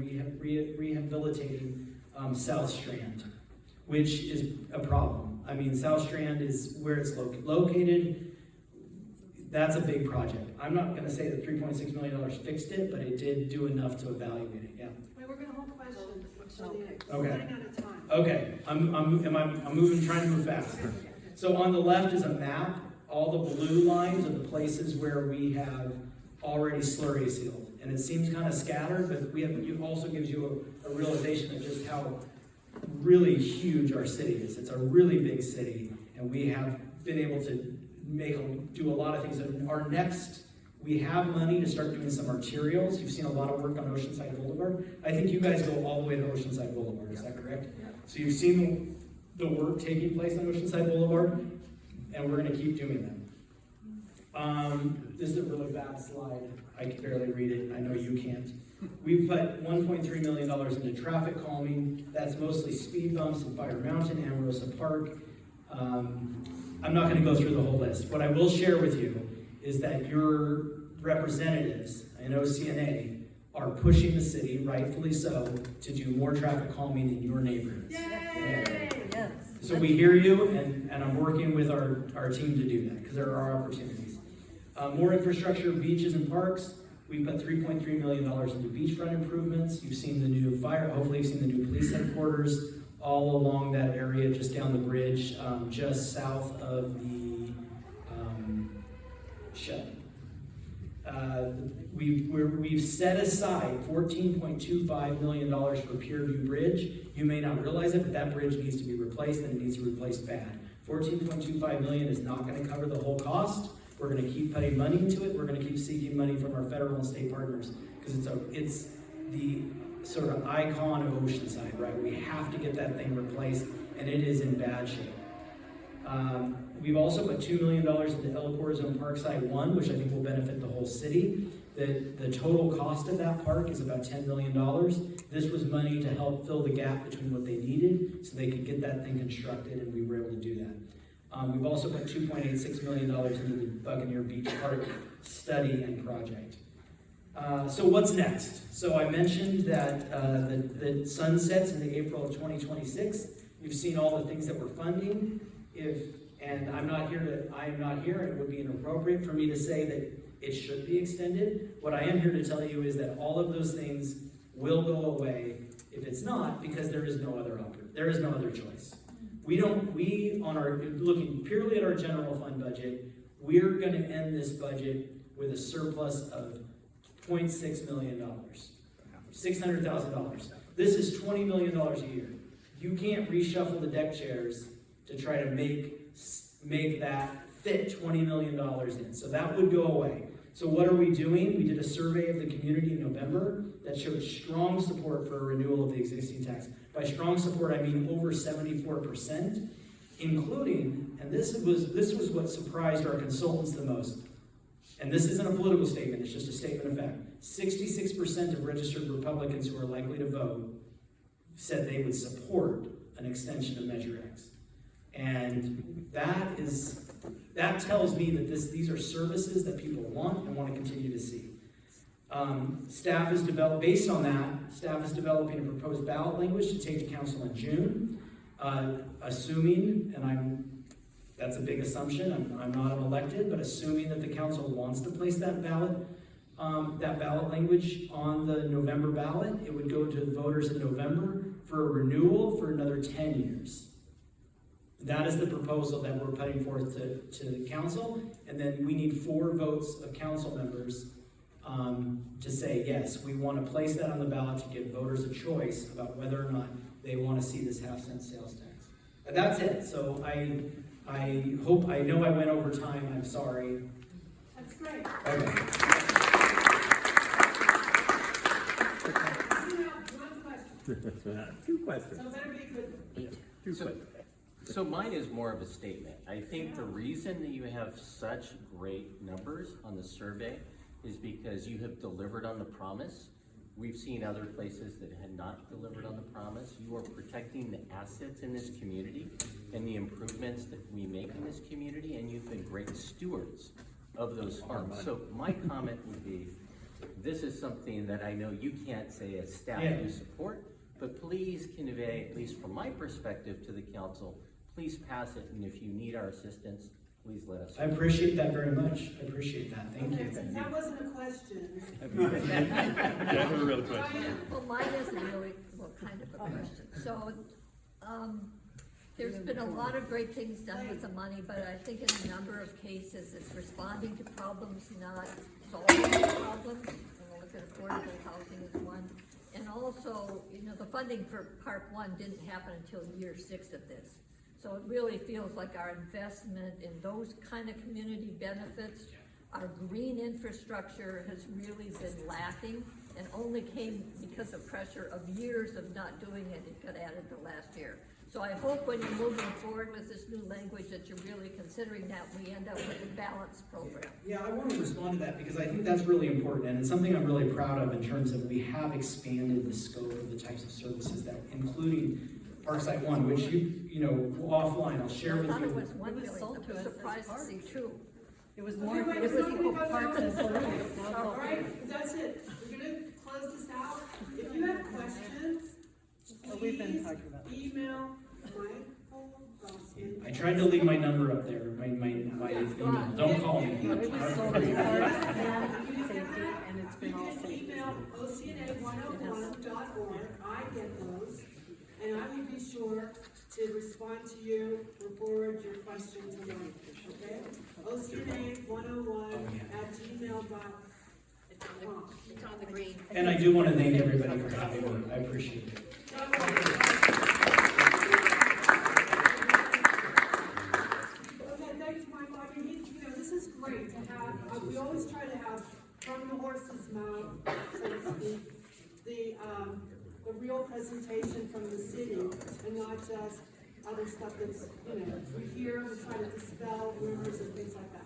rehabilitating South Strand, which is a problem. I mean, South Strand is where it's located. That's a big project. I'm not going to say that $3.6 million fixed it, but it did do enough to evaluate it. Yeah. Wait, we're going to hold questions. Okay. We're running out of time. Okay. I'm moving, trying to move fast. So on the left is a map. All the blue lines are the places where we have already slurry sealed. And it seems kind of scattered, but it also gives you a realization of just how really huge our city is. It's a really big city, and we have been able to do a lot of things. We have money to start doing some arterials. You've seen a lot of work on Oceanside Boulevard. I think you guys go all the way to Oceanside Boulevard, is that correct? So you've seen the work taking place on Oceanside Boulevard. and we're gonna keep doing them. This is a really bad slide. I can barely read it. I know you can't. We've put $1.3 million into traffic calming. That's mostly speed bumps in Fire Mountain, Amorosa Park. I'm not gonna go through the whole list. What I will share with you is that your representatives in OCNA are pushing the city, rightfully so, to do more traffic calming in your neighborhoods. Yay! Yes. So we hear you, and I'm working with our team to do that, because there are opportunities. More infrastructure, beaches and parks. We put $3.3 million into beachfront improvements. You've seen the new hopefully you've seen the new police headquarters all along that area, just down the bridge, just south of the Shell. We've set aside $14.25 million for Pierview Bridge. You may not realize it, but that bridge needs to be replaced, and it needs to be replaced bad. $14.25 million is not going to cover the whole cost. We're going to keep putting money into it. We're going to keep seeking money from our federal and state partners, because it's the sort of icon of Oceanside, right? We have to get that thing replaced, and it is in bad shape. We've also put $2 million into El Corazon Parkside 1, which I think will benefit the whole city. The total cost of that park is about $10 million. This was money to help fill the gap between what they needed so they could get that thing constructed, and we were able to do that. We've also put $2.86 million into the Buccaneer Beach Park study and project. So what's next? So I mentioned that the sunsets in April of 2026. You've seen all the things that we're funding. And I am not here, and it would be inappropriate for me to say that it should be extended. What I am here to tell you is that all of those things will go away if it's not, because there is no other choice. Looking purely at our general fund budget, we're gonna end this budget with a surplus of $0.6 million, $600,000. This is $20 million a year. You can't reshuffle the deck chairs to try to make that fit $20 million in. So that would go away. So what are we doing? We did a survey of the community in November that showed strong support for a renewal of the existing tax. By strong support, I mean over 74%, including, and this was what surprised our consultants the most, and this isn't a political statement, it's just a statement of fact. 66% of registered Republicans who are likely to vote said they would support an extension of Measure X. And that tells me that these are services that people want and want to continue to see. Staff is developing a proposed ballot language to take to council in June, assuming, and that's a big assumption, I'm not an elected, but assuming that the council wants to place that ballot language on the November ballot, it would go to voters in November for a renewal for another 10 years. That is the proposal that we're putting forth to the council, and then we need 4 votes of council members to say, yes, we want to place that on the ballot to give voters a choice about whether or not they want to see this half-cent sales tax. And that's it. So I know I went over time, I'm sorry. That's great. Okay. One question. 2 questions. So better be a good one. 2 questions. So mine is more of a statement. I think the reason that you have such great numbers on the survey is because you have delivered on the promise. We've seen other places that had not delivered on the promise. You are protecting the assets in this community and the improvements that we make in this community, and you've been great stewards of those funds. So my comment would be, this is something that I know you can't say as staff you support, but please convey, at least from my perspective to the council, please pass it, and if you need our assistance, please let us know. I appreciate that very much. I appreciate that. Thank you. Since that wasn't a question. Never a real question. Well, mine isn't really, kind of a question. So, there's been a lot of great things done with the money, but I think in a number of cases, it's responding to problems, not solving problems. And we'll look at affordable housing as one. And also, the funding for Part 1 didn't happen until year 6 of this. So it really feels like our investment in those kind of community benefits, our green infrastructure has really been lacking and only came because of pressure of years of not doing it. It got added the last year. So I hope when you're moving forward with this new language that you're really considering that we end up with a balanced program. Yeah, I want to respond to that because I think that's really important, and it's something I'm really proud of in terms of we have expanded the scope of the types of services that, including Parkside One, which you know, offline, I'll share with I thought it you. was 1 million, I'm surprised to see 2. It was Okay, more, wait, it was we're not equal gonna go parts and there. service. All right, that's it. We're gonna close this out. If you have questions, We've been please talking about this. email Michael Gossman. I tried to leave my number up there, my email. Don't call me. It was solely parts and safety, and it's been all You can safety. email oceana101.org. I get those, and I will be sure to respond to you or forward your question to me, okay? oceana101@gmail.com. It's on the green. And I do want to thank everybody for having me. I appreciate it. Okay, thanks, Michael. I mean, you know, this is great to have, we always try to have from the horse's mouth, so to speak, the real presentation from the city and not just other stuff that's, you know, we hear, we try to dispel rumors and things like that.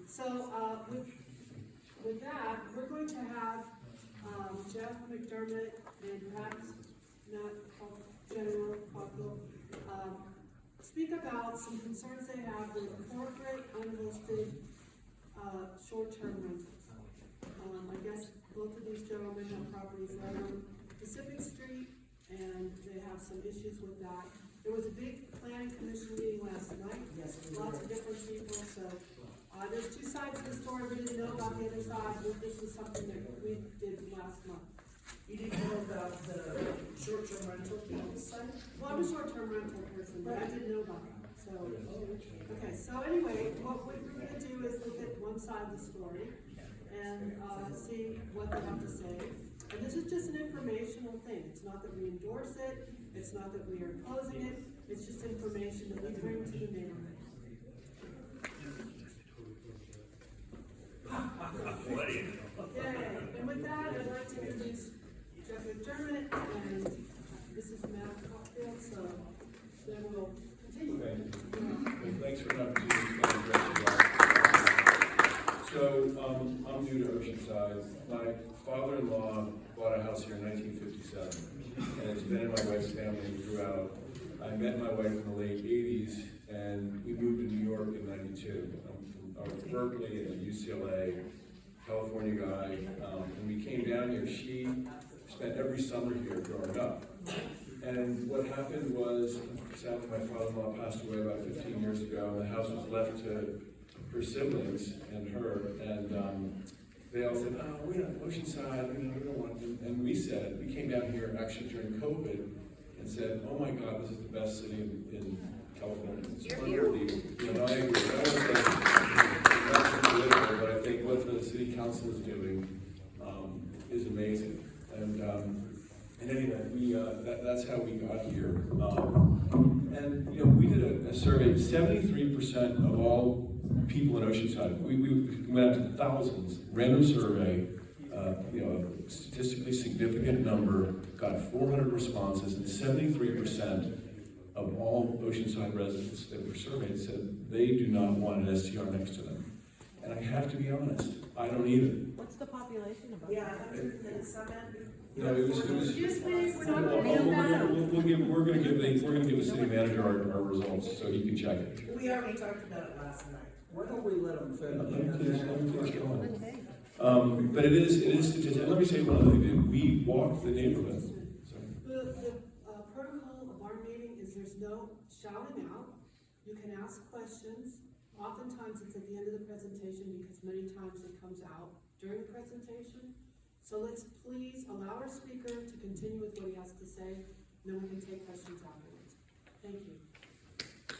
So, with that, we're going to have, Jeff McDermott and perhaps General Buckle, speak about some concerns they have with corporate unlisted, short-term rentals. I guess both of these gentlemen have properties right on Pacific Street, and they have some issues with that. There was a big planning commission meeting last night. Yes. Lots of different people, so, there's two sides of the story. We didn't know about the other side, but this was something that we did last month. You didn't know about the short-term rental people site? Well, I'm a short-term rental person, but I didn't know about that, so. Okay, so anyway, what we're gonna do is look at one side of the story and, see what they have to say. And this is just an informational thing. It's not that we endorse it, it's not that we are opposing it, it's just information that we bring to the neighborhood. Okay, and with that, I'd like to introduce Jeff McDermott, and this is Matt Cockfield, so then we'll continue. Thanks for the opportunity to address you all. So, I'm new to Oceanside. My father-in-law bought a house here in 1957, and it's been in my wife's family throughout. I met my wife in the late 80s, and we moved to New York in 92. I was from Berkeley and UCLA, California guy, and we came down here. She spent every summer here growing up. And what happened was, sadly, my father-in-law passed away about 15 years ago, and the house was left to her siblings and her, and they all said, "Oh, we're not Oceanside, we don't want to." And we said, we came down here actually during COVID and said, "Oh my God, this is the best city in California." It's unbelievable. You know, I agree. I don't say that's political, but I think what the city council is doing is amazing. And anyway, that's how we got here. And you know, we did a survey. 73% of all people in Oceanside, we went out to thousands, random survey. You know, a statistically significant number, got 400 responses, and 73% of all Oceanside residents that were surveyed said they do not want an STR next to them. And I have to be honest, I don't either. What's the population about? Yeah, 107. No, it was. Excuse me, we're not Well, gonna do that. we're gonna give the city manager our results so he can check it. We already talked about it last night. Why don't we let them Let finish? me finish going. But it is statistic. And let me say one other thing. We walked the neighborhood. Sorry. The protocol of our meeting is there's no shouting out. You can ask questions. Oftentimes it's at the end of the presentation because many times it comes out during the presentation. So let's please allow our speaker to continue with what he has to say, and then we can take questions afterwards. Thank you.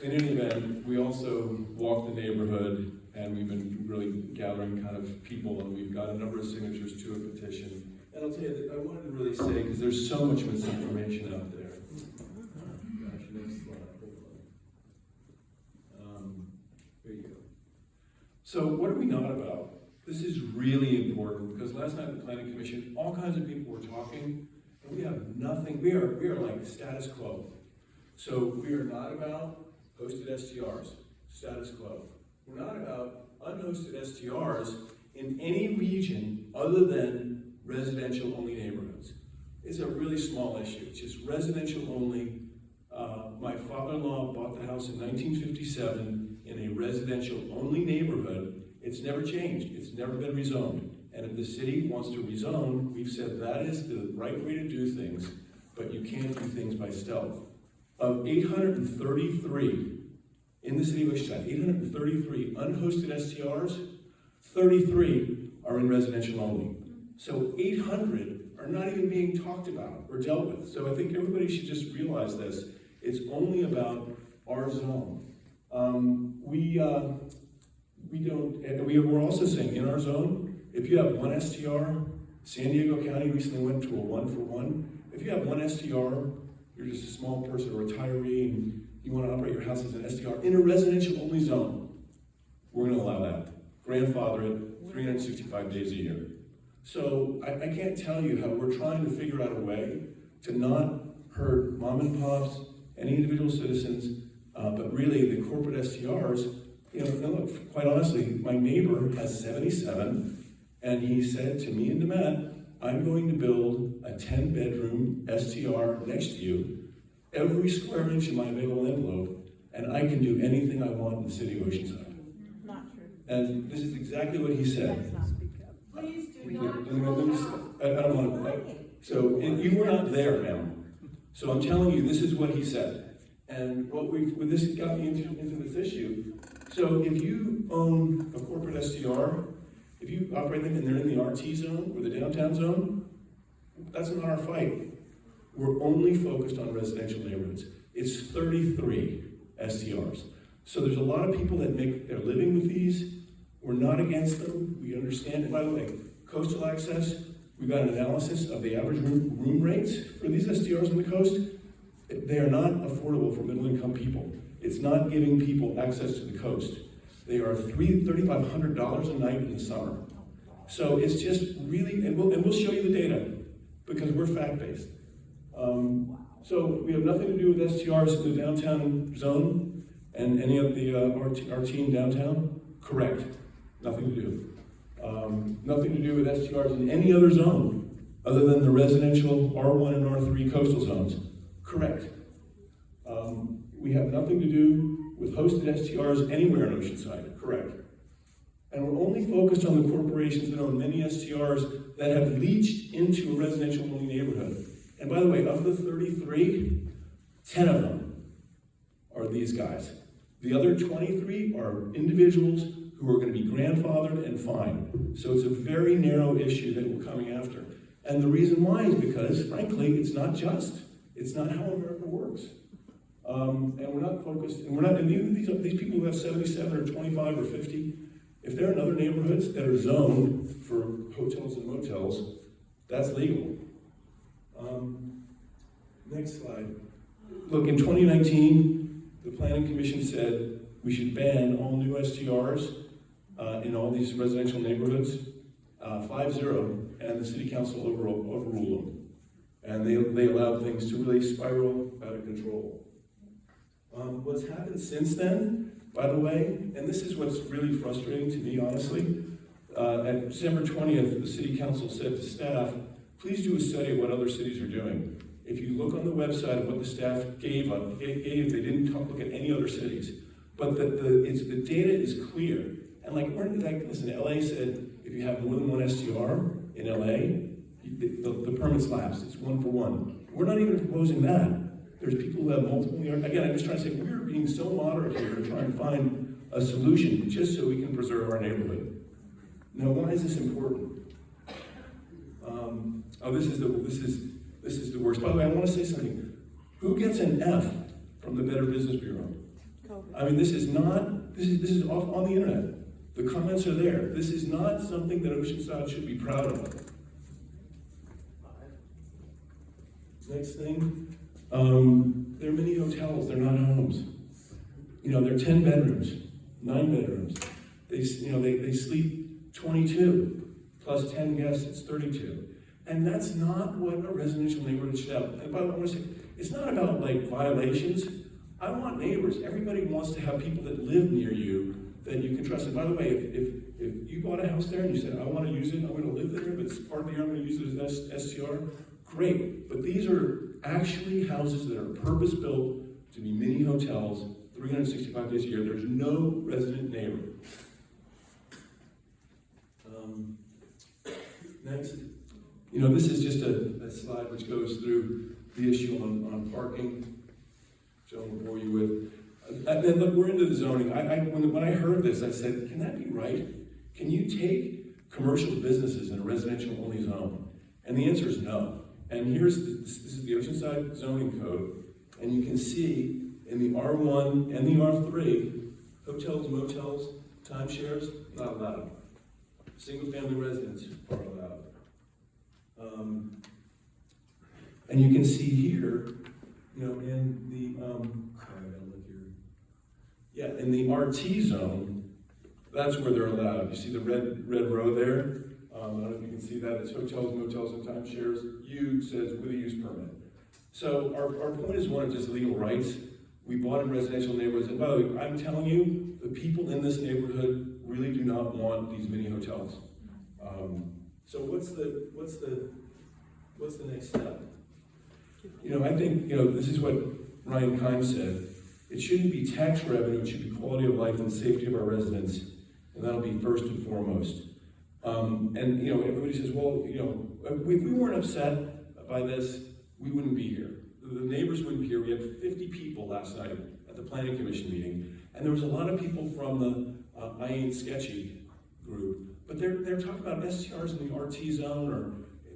In any event, we also walked the neighborhood, and we've been really gathering kind of people, and we've got a number of signatures to a petition. And I'll tell you that I wanted to really say, because there's so much misinformation out there. Gosh, next slide. There you go. So what are we not about? This is really important, because last night at the Planning Commission, all kinds of people were talking, and we have nothing, we are like status quo. So we are not about hosted STRs, status quo. We're not about unhosted STRs in any region other than residential only neighborhoods. It's a really small issue. It's just residential only. My father-in-law bought the house in 1957 in a residential only neighborhood. It's never changed. It's never been rezoned. And if the city wants to rezone, we've said that is the right way to do things, but you can't do things by stealth. Of 833 in the city of Oceanside, 833 unhosted STRs, 33 are in residential only. So 800 are not even being talked about or dealt with. So I think everybody should just realize this. It's only about our zone. We're also saying in our zone, if you have one STR, San Diego County recently went to a 1-for-1. If you have one STR, you're just a small person, a retiree, and you want to operate your house as an STR in a residential only zone, we're going to allow that. Grandfather it 365 days a year. So I can't tell you how we're trying to figure out a way to not hurt mom and pops, any individual citizens, but really the corporate STRs. Look, quite honestly, my neighbor has 77, and he said to me and to Matt, I'm going to build a 10-bedroom STR next to you, every square inch of my available envelope, and I can do anything I want in the city of Oceanside. Not true. And this is exactly what he said. Please do I not don't want to. So you were not there, ma'am. So I'm telling you, this is what he said. And this got me into this issue. So if you own a corporate STR, if you operate them and they're in the RT zone or the downtown zone, that's not our fight. We're only focused on residential neighborhoods. It's 33 STRs. So there's a lot of people that make their living with these. We're not against them. We understand it. By the way, coastal access, we've got an analysis of the average room rates for these STRs on the coast. They are not affordable for middle-income people. It's not giving people access to the coast. They are $3,500 a night in the summer. So it's just really, and we'll show you the data because we're fact-based. So we have nothing to do with STRs in the downtown zone and any of the RT in downtown? Correct. Nothing to do. Nothing to do with STRs in any other zone other than the residential R1 and R3 coastal zones. Correct. We have nothing to do with hosted STRs anywhere in Oceanside. Correct. And we're only focused on the corporations that own many STRs that have leached into a residential only neighborhood. And by the way, of the 33, 10 of them are these guys. The other 23 are individuals who are going to be grandfathered and fined. So it's a very narrow issue that we're coming after. And the reason why is because, frankly, it's not just. It's not how America works. And we're not focused, and these people who have 77 or 25 or 50, if they're in other neighborhoods that are zoned for hotels and motels, that's legal. Next slide. Look, in 2019, the Planning Commission said we should ban all new STRs in all these residential neighborhoods, 5-0, and the City Council overruled them. And they allowed things to really spiral out of control. What's happened since then, by the way, and this is what's really frustrating to me, honestly, at December 20th, the City Council said to staff, please do a study of what other cities are doing. If you look on the website of what the staff gave, they didn't look at any other cities. But the data is clear. And listen, LA said if you have more than one STR in LA, the permit's lapsed. It's 1-for-1. We're not even proposing that. There's people who have multiple. Again, I'm just trying to say we're being so moderate here to try and find a solution just so we can preserve our neighborhood. Now, why is this important? This is the worst. By the way, I want to say something. Who gets an F from the Better Business Bureau? COVID. I mean, this is off on the internet. The comments are there. This is not something that Oceanside should be proud of. Next thing, there are many hotels, they're not homes. They're 10 bedrooms, 9 bedrooms. They sleep 22, plus 10 guests, it's 32. And that's not what a residential neighborhood should have. And by the way, I want to say, it's not about like violations. I want neighbors. Everybody wants to have people that live near you that you can trust. And by the way, if you bought a house there and you said, I want to use it, I'm going to live there, but it's part of the year I'm going to use it as STR, great. But these are actually houses that are purpose-built to be mini hotels, 365 days a year. There's no resident neighbor. Next. You know, this is just a slide which goes through the issue on parking, which I won't bore you with. And then look, we're into the zoning. When I heard this, I said, can that be right? Can you take commercial businesses in a residential only zone? And the answer is no. And this is the Oceanside zoning code. And you can see in the R1 and the R3, hotels, motels, timeshares, not allowed. Single-family residents are allowed. And you can see here, you know, in the, sorry, I gotta look here. Yeah, in the RT zone, that's where they're allowed. You see the red row there? I don't know if you can see that. It's hotels, motels, and timeshares. U says with a use permit. So our point is one of just legal rights. We bought in residential neighborhoods, and by the way, I'm telling you, the people in this neighborhood really do not want these mini hotels. So what's the next step? You know, I think, you know, this is what Ryan Kime said. It shouldn't be tax revenue, it should be quality of life and safety of our residents, and that'll be first and foremost. And, you know, everybody says, well, you know, if we weren't upset by this, we wouldn't be here. The neighbors wouldn't be here. We had 50 people last night at the Planning Commission meeting, and there was a lot of people from the I Ain't Sketchy group, but they're talking about STRs in the RT zone or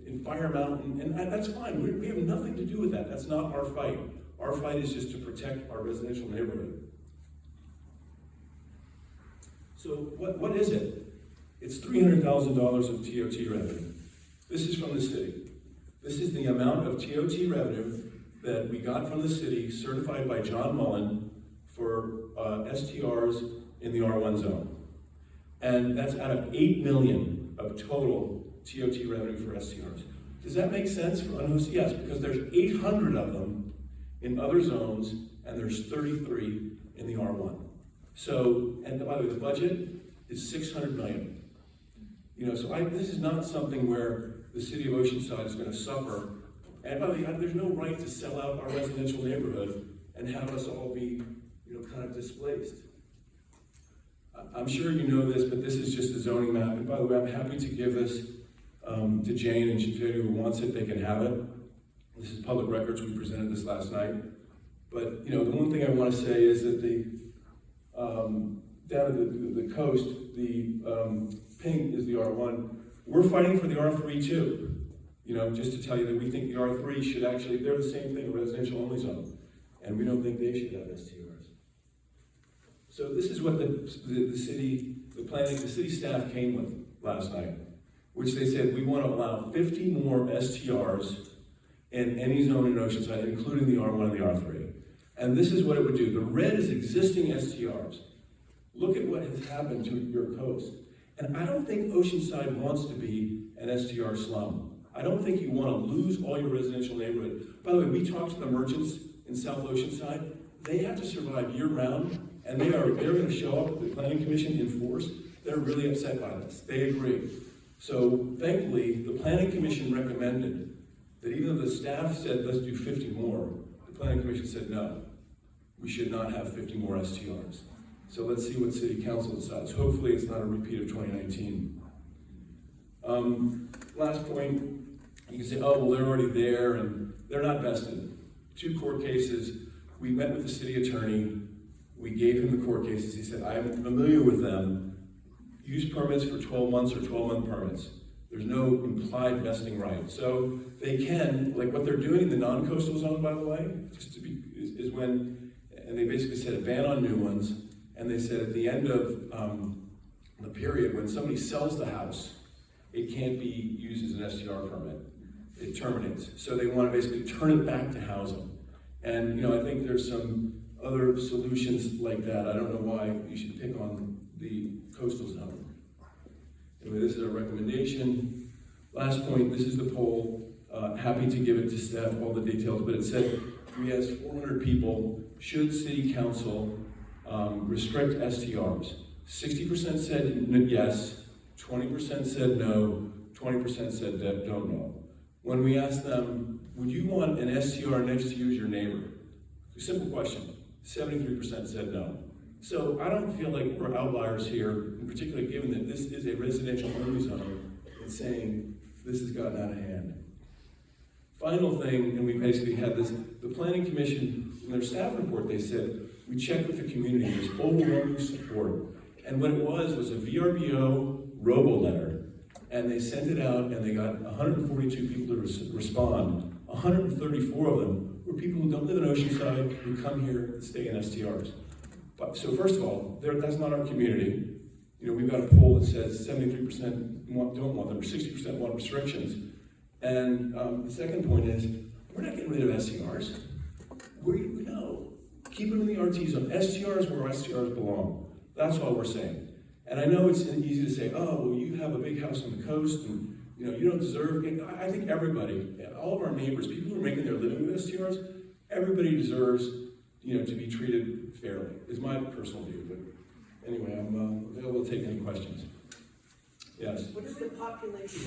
in Fire Mountain, and that's fine. We have nothing to do with that. That's not our fight. Our fight is just to protect our residential neighborhood. So what is it? It's $300,000 of TOT revenue. This is from the city. This is the amount of TOT revenue that we got from the city, certified by John Mullen for STRs in the R1 zone. And that's out of $8 million of total TOT revenue for STRs. Does that make sense for unhosted? Yes, because there's 800 of them in other zones, and there's 33 in the R1. So, and by the way, the budget is $600 million. You know, so this is not something where the city of Oceanside is going to suffer. And by the way, there's no right to sell out our residential neighborhood and have us all be, you know, kind of displaced. I'm sure you know this, but this is just the zoning map. And by the way, I'm happy to give this to Jane, and if anyone who wants it, they can have it. This is public records. We presented this last night. But, you know, the one thing I want to say is that down at the coast, the pink is the R1. We're fighting for the R3 too. You know, just to tell you that we think the R3 should actually, they're the same thing, a residential only zone. And we don't think they should have STRs. So this is what the city staff came with last night, which they said, we want to allow 50 more STRs in any zone in Oceanside, including the R1 and the R3. And this is what it would do. The red is existing STRs. Look at what has happened to your coast. And I don't think Oceanside wants to be an STR slum. I don't think you want to lose all your residential neighborhood. By the way, we talked to the merchants in South Oceanside. They have to survive year-round, and they're going to show up at the Planning Commission in force. They're really upset by this. They agree. So thankfully, the Planning Commission recommended that even though the staff said, let's do 50 more, the Planning Commission said, no, we should not have 50 more STRs. So let's see what City Council decides. Hopefully it's not a repeat of 2019. Last point, you can say, oh, well, they're already there and they're not vested. 2 court cases. We met with the city attorney. We gave him the court cases. He said, I'm familiar with them. Use permits for 12 months or 12-month permits. There's no implied vesting right. So they can, like what they're doing in the non-coastal zone, by the way, just to be, is when, and they basically said a ban on new ones, and they said at the end of the period, when somebody sells the house, it can't be used as an STR permit. It terminates. So they want to basically turn it back to housing. And, you know, I think there's some other solutions like that. I don't know why you should pick on the coastal zone. Anyway, this is a recommendation. Last point, this is the poll, happy to give it to staff, all the details, but it said, we asked 400 people, should city council restrict STRs? 60% said yes, 20% said no, 20% said don't know. When we asked them, would you want an STR next to you as your neighbor? A simple question, 73% said no. So I don't feel like we're outliers here, in particular given that this is a residential only zone, and saying this has gotten out of hand. Final thing, and we basically had this, the planning commission, in their staff report, they said, we checked with the community, there's overwhelming support. And what it was a VRBO robo-letter, and they sent it out, and they got 142 people to respond. 134 of them were people who don't live in Oceanside, who come here and stay in STRs. But, so first of all, that's not our community. You know, we've got a poll that says 73% don't want them, or 60% want restrictions. And the second point is, we're not getting rid of STRs. We know. Keep them in the RT zone. STRs where STRs belong. That's all we're saying. And I know it's easy to say, oh, well, you have a big house on the coast, and you don't deserve it. I think everybody, all of our neighbors, people who are making their living with STRs, everybody deserves, to be treated fairly, is my personal view. But anyway, I'm available to take any questions. Yes. What is the population?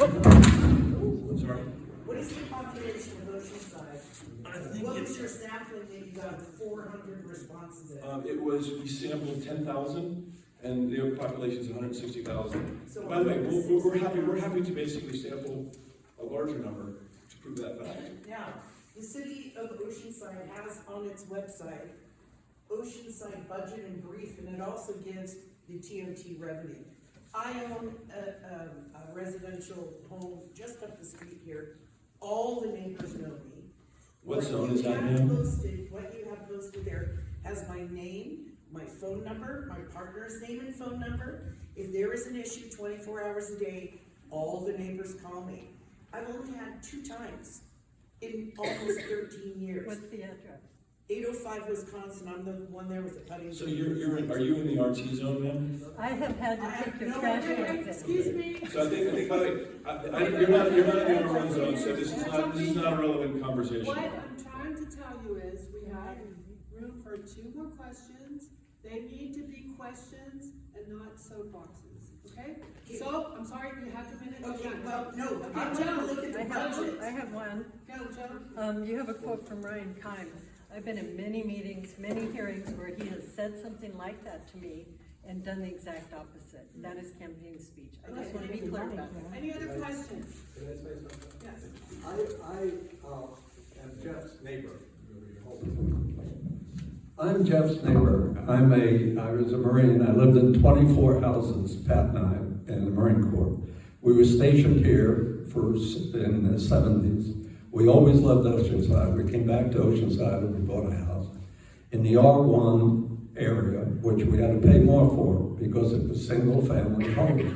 Sorry? What is the population of Oceanside? What was your sampling that you got 400 responses in? We sampled 10,000, and their population is 160,000. So by the way, we're happy to basically sample a larger number to prove that fact. Now, the city of Oceanside has on its website Oceanside budget in brief, and it also gives the TOT revenue. I own a residential home just up the street here. All the neighbors know me. What zone is that in? What you have posted there has my name, my phone number, my partner's name and phone number. If there is an issue 24 hours a day, all the neighbors call me. I've only had 2 times in almost 13 years. What's the address? 805 Wisconsin, I'm the one there with the cutting. So are you in the RT zone, ma'am? I have had to take your trash cans. Excuse me. So I think by the way, you're not in the R1 zone, so this is not a relevant conversation. What I'm trying to tell you is, we have room for 2 more questions. They need to be questions and not soapboxes, okay? So, I'm sorry, you have a minute. Okay, well, no, Okay, I'm Joe. gonna look at the budget. I have one. Go, Joe. You have a quote from Ryan Kime. I've been in many meetings, many hearings where he has said something like that to me and done the exact opposite. That is campaign speech. I just want to be clear about that. Any other questions? Can I say something? Yes. I am Jeff's neighbor. I'm Jeff's neighbor. I was a Marine. I lived in 24 houses, Pat and I, in the Marine Corps. We were stationed here in the 70s. We always loved Oceanside. We came back to Oceanside and we bought a house in the R1 area, which we had to pay more for because it was single-family homes.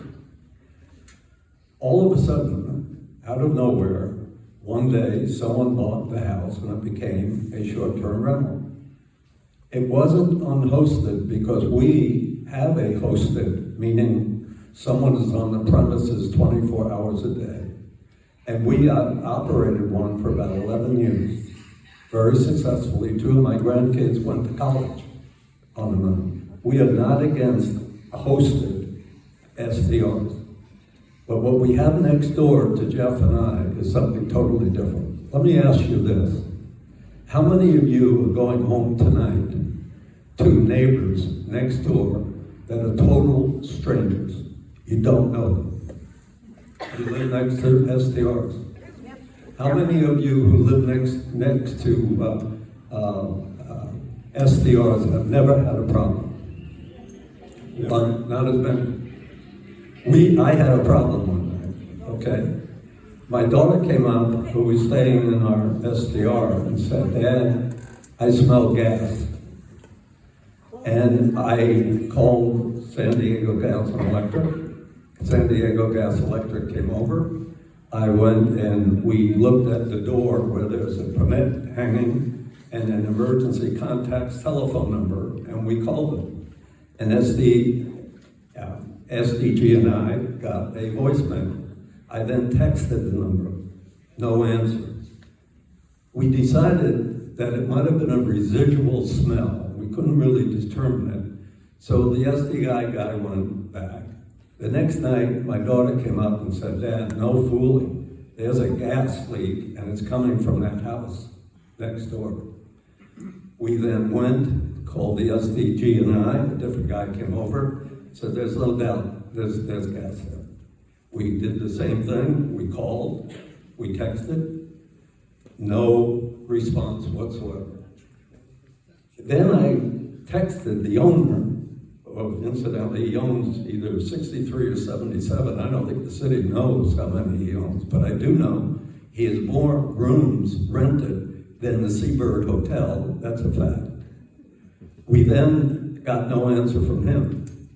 All of a sudden, out of nowhere, one day someone bought the house and it became a short-term rental. It wasn't unhosted because we have a hosted, meaning someone is on the premises 24 hours a day. And we operated one for about 11 years, very successfully. 2 of my grandkids went to college on the moon. We are not against hosted STRs. But what we have next door to Jeff and I is something totally different. Let me ask you this. How many of you are going home tonight to neighbors next door that are total strangers? You don't know them. You live next to STRs. How many of you who live next to STRs have never had a problem? One, not as many. I had a problem one night, okay? My daughter came up, who was staying in our STR, and said, Dad, I smell gas. And I called San Diego Gas and Electric. San Diego Gas Electric came over. I went and we looked at the door where there's a permit hanging and an emergency contacts telephone number, and we called them. And SDG and I got a voicemail. I then texted the number, no answer. We decided that it might have been a residual smell. We couldn't really determine it. So the SDI guy went back. The next night, my daughter came up and said, Dad, no fooling. There's a gas leak and it's coming from that house next door. We then went, called the SDG&I, a different guy came over, said there's no doubt there's gas there. We did the same thing, we called, we texted, no response whatsoever. Then I texted the owner, incidentally, he owns either 63 or 77. I don't think the city knows how many he owns, but I do know he has more rooms rented than the Seabird Hotel. That's a fact. We then got no answer from him.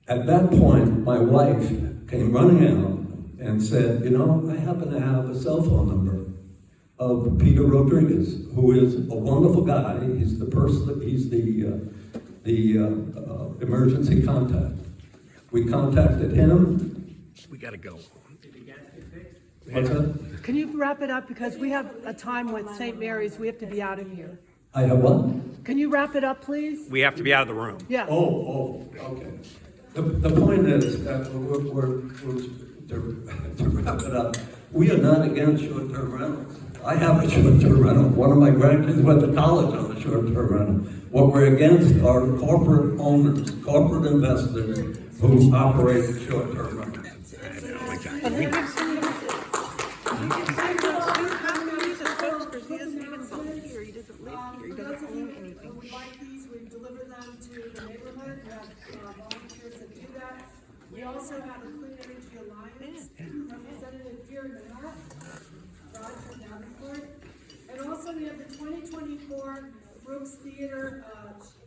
At that point, my wife came running out and said, you know, I happen to have a cell phone number of Peter Rodriguez, who is a wonderful guy. He's the person, he's the emergency contact. We contacted him. We gotta go. What's that? Can you wrap it up, because we have a time with St. Mary's, we have to be out of here. I have what? Can you wrap it up, please? We have to be out of the room. Yeah. Okay. The point is that to wrap it up, we are not against short-term rentals. I have a short-term rental. One of my grandkids went to college on a short-term rental. What we're against are corporate owners, corporate investors who operate short-term rentals. We like these, we deliver them to the neighborhood, we have volunteers that do that. We also have a Clean Energy Alliance representative here in Manhattan, Roger Davenport. And also we have the 2024 Brooks Theater,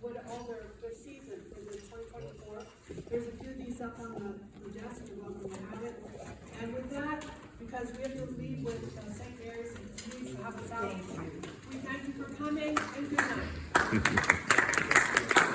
all their season for the 2024. There's a few of these up on the desk, you're welcome to have it. And with that, because we have to leave with St. Mary's and please have us out, we thank you for coming and good night.